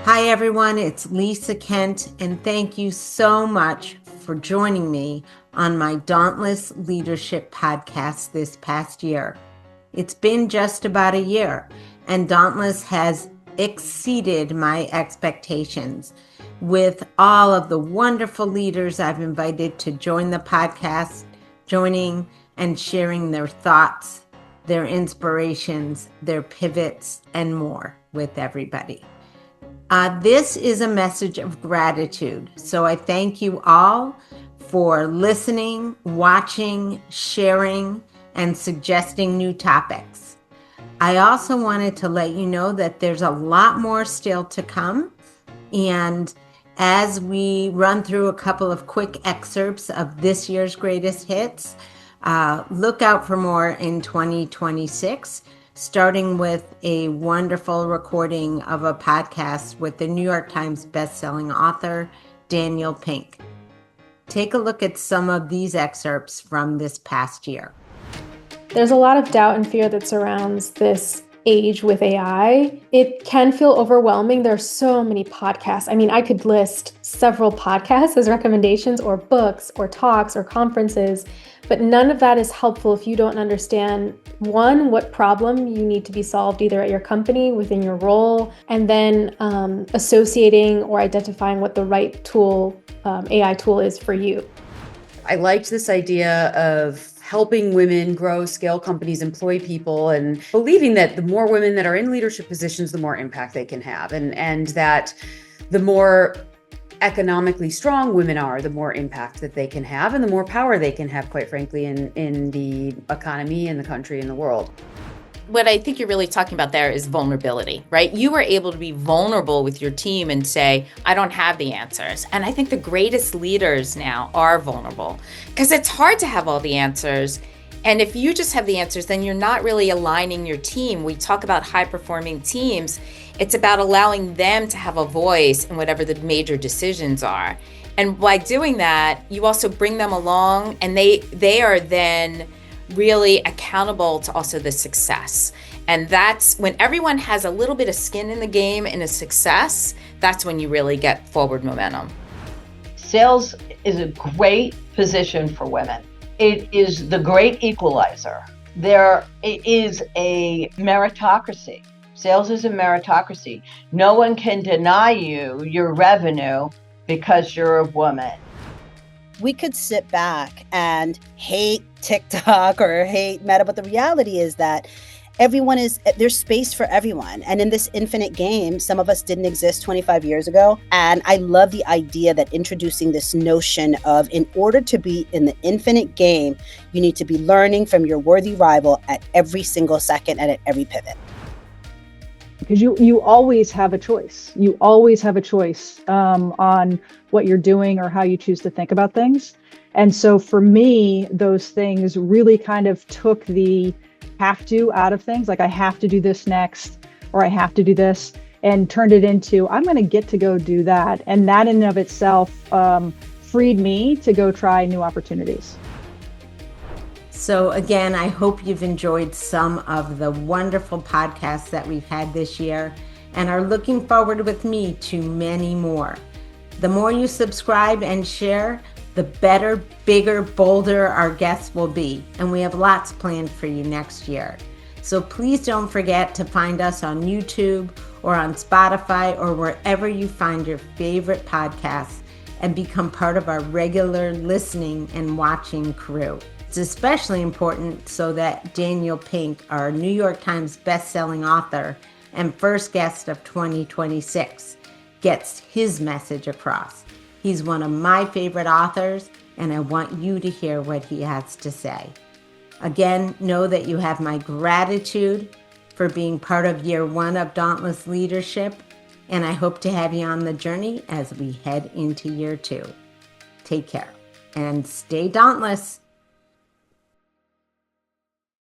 Hi, everyone. It's Lisa Kent, and thank you so much for joining me on my Dauntless Leadership Podcast this past year. It's been just about a year, and Dauntless has exceeded my expectations with all of the wonderful leaders I've invited to join the podcast, joining and sharing their thoughts, their inspirations, their pivots, and more with everybody. This is a message of gratitude. So I thank you all for listening, watching, sharing, and suggesting new topics. I also wanted to let you know that there's a lot more still to come. And as we run through a couple of quick excerpts of this year's greatest hits, look out for more in 2026. Starting with a wonderful recording of a podcast with the New York Times bestselling author, Daniel Pink. Take a look at some of these excerpts from this past year. There's a lot of doubt and fear that surrounds this age with AI. It can feel overwhelming. There are so many podcasts. I mean, I could list several podcasts as recommendations, or books, or talks, or conferences, but none of that is helpful if you don't understand, one, what problem you need to be solved either at your company, within your role, and then associating or identifying what the right tool, AI tool is for you. I liked this idea of helping women grow, scale companies, employ people, and believing that the more women that are in leadership positions, the more impact they can have. And that the more economically strong women are, the more impact that they can have and the more power they can have, quite frankly, in the economy, in the country, in the world. What I think you're really talking about there is vulnerability, right? You were able to be vulnerable with your team and say, I don't have the answers. And I think the greatest leaders now are vulnerable because it's hard to have all the answers. And if you just have the answers, then you're not really aligning your team. We talk about high-performing teams. It's about allowing them to have a voice in whatever the major decisions are. And by doing that, you also bring them along, and they are then really accountable to also the success. And that's when everyone has a little bit of skin in the game and a success, that's when you really get forward momentum. Sales is a great position for women. It is the great equalizer. There is a meritocracy. Sales is a meritocracy. No one can deny you your revenue because you're a woman. We could sit back and hate TikTok or hate Meta, but the reality is that there's space for everyone. And in this infinite game, some of us didn't exist 25 years ago. And I love the idea that introducing this notion of, in order to be in the infinite game, you need to be learning from your worthy rival at every single second and at every pivot. Because you always have a choice. You always have a choice on what you're doing or how you choose to think about things. And so for me, those things really kind of took the have to out of things. Like I have to do this next, or I have to do this, and turned it into, I'm going to get to go do that. And that in and of itself freed me to go try new opportunities. So again, I hope you've enjoyed some of the wonderful podcasts that we've had this year and are looking forward with me to many more. The more you subscribe and share, the better, bigger, bolder our guests will be. And we have lots planned for you next year. So please don't forget to find us on YouTube or on Spotify or wherever you find your favorite podcasts and become part of our regular listening and watching crew. It's especially important so that Daniel Pink, our New York Times bestselling author and first guest of 2026, gets his message across. He's one of my favorite authors, and I want you to hear what he has to say. Again, know that you have my gratitude for being part of year one of Dauntless Leadership, and I hope to have you on the journey as we head into year two. Take care and stay dauntless.